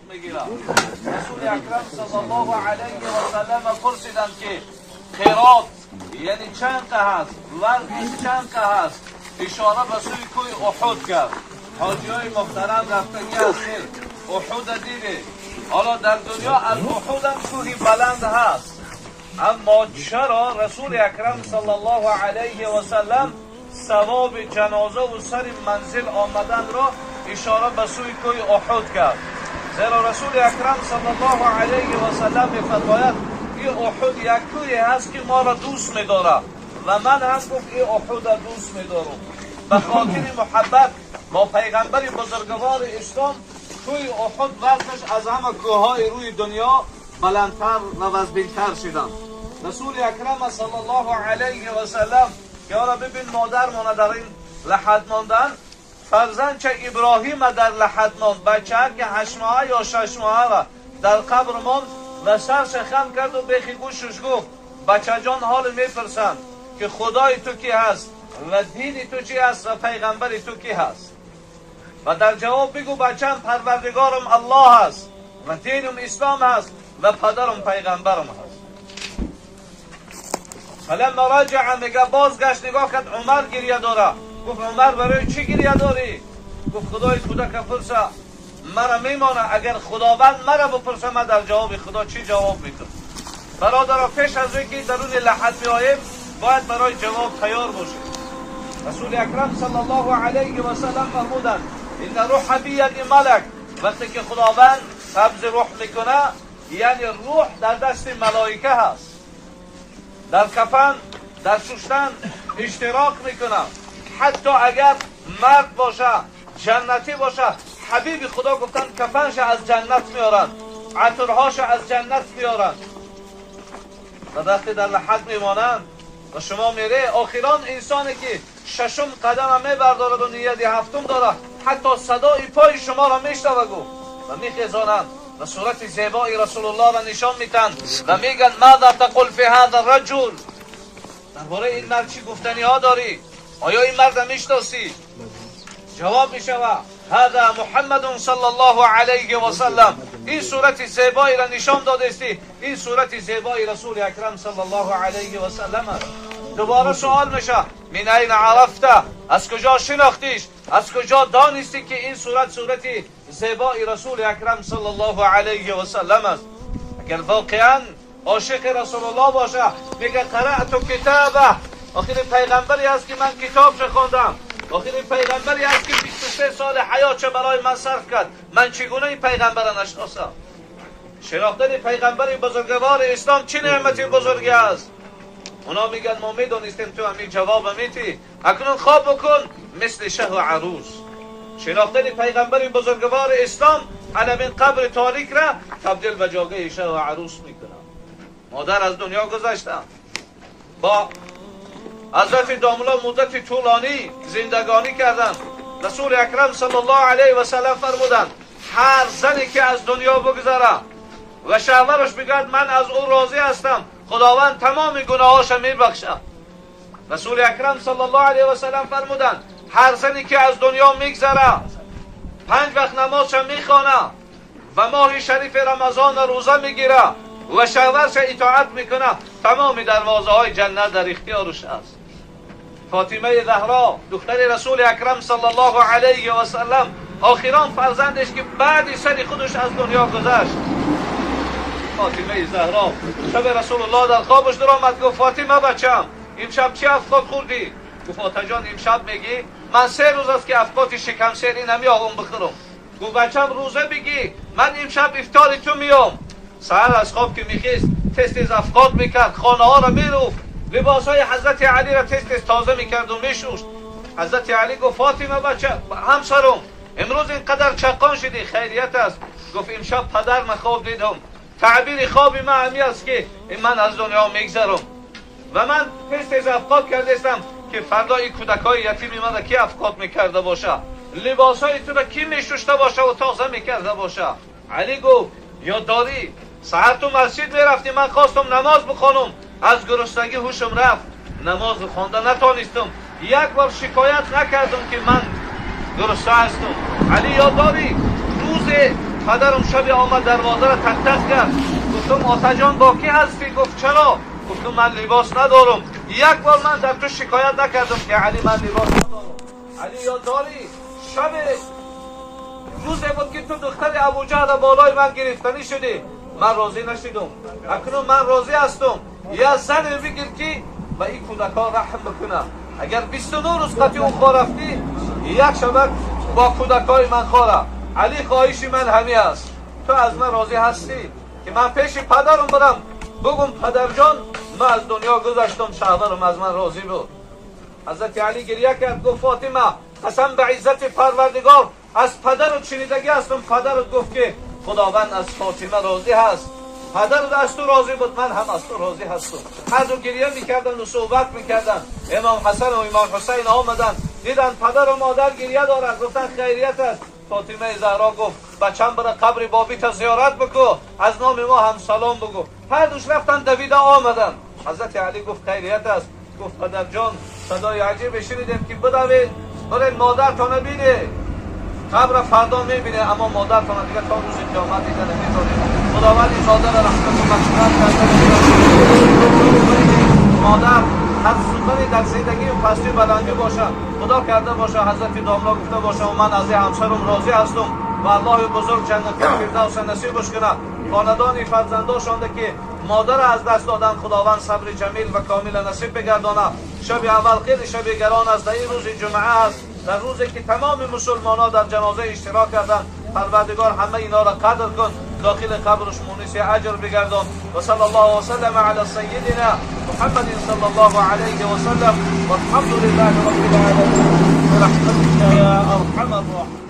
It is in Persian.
میگیرم. رسول اکرم صلی الله علیه و سلم پرسیدند که خیرات یعنی چند که هست، ورزش چند که هست. اشاره به سوی کوه احد کرد. حاجی های محترم رفتگی هستید، احد دیده. حالا در دنیا از احد هم کوهی بلند هست، اما چرا رسول اکرم صلی الله علیه و سلم ثواب جنازه و سر منزل آمدن را اشاره به سوی کوه احد کرد؟ زیرا رسول اکرم صلی الله علیه و سلم می‌فرماید این احد یک کوهی هست که ما را دوست می‌دارد و من هم گفت این احد را دوست می‌دارم. به خاطر محبت با پیغمبر بزرگوار اسلام کوه احد وزنش از همه کوه‌های روی دنیا بلندتر و وزن‌تر شدند. رسول اکرم صلی الله علیه و سلم که آره ببین مادرمان در این لحد ماندن، فرزند چه ابراهیم در لحد ماند، بچه که 8 ماهه یا 6 ماهه را در قبر ماند و سرش خم کرد و بخی گوشش گفت بچه جان حال میپرسند که خدای تو کی هست و دین تو چی هست و پیغمبر تو کی هست؟ و در جواب بگو بچم پروردگارم الله هست و دینم اسلام هست و پدرم پیغمبرم هست. فلما راجع میگه بازگشت نگاه کرد عمر گریه داره. گفت عمر برای چی گریه داری؟ گفت خدای کودک پرسه مرا میمانه، اگر خداوند مرا بپرسه من در جواب خدا چی جواب میتونم؟ برادر پیش از اینکه درون لحد میاییم باید برای جواب تیار باشیم. رسول اکرم صلی الله علیه و سلم فرمودند ان روح بید ملک، وقتی که خداوند قبض روح میکنه یعنی روح در دست ملائکه هست، در کفن در شستن اشتراک میکنه. حتی اگر مرد باشه جنتی باشه، حبیب خدا گفتن کفنش از جنت میارن، عطرهاش از جنت میارن و وقتی در لحد میمانند و شما میره آخران انسانی که 6 قدم میبردارد و نیت 7 داره حتی صدای پای شما را میشنوه و میخیزانند و صورت زیبای رسول الله را نشان میتن و میگن ماذا تقول فی هذا الرجل، درباره این مرد چی گفتنی ها داری؟ آیا این مرد میشناسی؟ جواب میشوه هذا محمد صلی الله علیه و سلم. این صورت زیبایی را نشان داده استی، این صورت زیبای رسول اکرم صلی الله علیه و سلم است. دوباره سوال میشه من این عرفته، از کجا شناختیش، از کجا دانستی که این صورت زیبای رسول اکرم صلی الله علیه و سلم است؟ اگر واقعا عاشق رسول الله باشه میگه قرأت کتابه، آخرین پیغمبری است که من کتابش خواندم، آخرین پیغمبری است که 23 سال حیاتش برای من صرف کرد، من چگونه این پیغمبر را نشناسم؟ شناختن پیغمبر بزرگوار اسلام چه نعمتی بزرگی است. اونا میگن ما میدونستیم تو همین جواب میتی، اکنون خواب بکن مثل شه و عروس. شناختن پیغمبر بزرگوار اسلام علم قبر تاریک را تبدیل به جاگه شه و عروس میکنه. مادر از دنیا گذشته، با حضرت داملا مدت طولانی زندگانی کردند. رسول اکرم صلی الله علیه و سلم فرمودند هر زنی که از دنیا بگذره و شوهرش بگوید من از او راضی هستم، خداوند تمام گناهاش میبخشه. رسول اکرم صلی الله علیه و سلم فرمودند هر زنی که از دنیا میگذره 5 وقت نمازش میخوانه و ماه شریف رمضان روزه میگیره و شوهرش اطاعت میکنه، تمام دروازه های جنت در اختیارش است. فاطمه زهرا دختر رسول اکرم صلی الله علیه و سلم آخران فرزندش که بعد سر خودش از دنیا گذشت، فاطمه زهرا شب رسول الله در خوابش در آمد گفت فاطمه بچم امشب چی افکار خوردی؟ گفت فاطمه جان امشب میگی من 3 روز است که افکار شکم سیری نمیاغم بخورم. گفت بچم روزه بگی من امشب افطار تو میام. سحر از خواب که میخیست تست افکار میکرد، خانه ها را میروفت، لباس های حضرت علی را تست تازه میکرد و میشوشت. حضرت علی گفت فاطمه بچه همسرم امروز اینقدر چقان شدی خیریت است؟ گفت امشب پدر من خواب دیدم، تعبیر خواب من همی است که من از دنیا میگذرم و من تست افکار کردستم که فردا این کودکای یتیمی من کی افکار میکرده باشه، لباس های تو را کی میشوشته باشه و تازه میکرده باشه. علی گفت یاد داری سحر تو مسجد میرفتی، من خواستم نماز بخوانم، از گرسنگی هوشم رفت، نماز خوانده نتانستم، یک بار شکایت نکردم که من گرسنه هستم. علی یاد داری روز پدرم شب آمد دروازه را تک تک کرد. گفتم آتا جان با کی هستی؟ گفت چرا؟ گفتم من لباس ندارم. یک بار من در تو شکایت نکردم که علی من لباس ندارم. علی یاد داری شب روزی بود که تو دختر ابوجهل بالای من گرفتنی شدی، من راضی نشدم. اکنون من راضی هستم یا زن بگیر که به این کودکان رحم بکنه. اگر 29 روز قطعی اون خواه رفتی، یک شبک با کودکای من خواه. علی خواهش من همی است، تو از من راضی هستی که من پیش پدرم برم بگم پدر جان من از دنیا گذشتم، شوهرم از من راضی بود. حضرت علی گریه کرد گفت فاطمه قسم به عزت پروردگار از پدرت شنیدگی هستم، پدرت گفت که خداوند از فاطمه راضی هست. پدرت از تو راضی بود، من هم از تو راضی هستم. هر دو گریه میکردن و صحبت میکردن. امام حسن و امام حسین آمدن دیدن پدر و مادر گریه دارد، گفتن خیریت است. فاطمه زهرا گفت بچم برای قبر بابیت زیارت بکو، از نام ما هم سلام بگو. هر دوش رفتن دویده آمدن. حضرت علی گفت خیریت است. گفت پدر جان صدای عجیب شنیدیم که بدوید برای مادرتان ببینه، قبر فردا میبینه اما مادرتان دیگه تا روز قیامت دیگه نمیتونه. خداوند این مادر رحمت و مغفرت کرده. مادر هر سخنی در زندگی پستی بلندی باشه خدا کرده باشه، حضرت داملا گفته باشه و من از این همسرم راضی هستم و الله بزرگ جنت فردوس نصیبش کنه. خاندان فرزنداشونده که مادر از دست دادن خداوند صبر جمیل و کامل نصیب بگردانه. شب اول خیلی شب گران است، در این روز جمعه است، در روزی که تمام مسلمان‌ها در جنازه اشتراک کردند. پروردگار همه اینا را قدر کن، داخل قبرش مونس اجر بگردان. و صلی الله و سلم علی سیدنا محمد صلی الله علیه و سلم والحمد لله رب العالمین برحمتك یا ارحم الراحمین.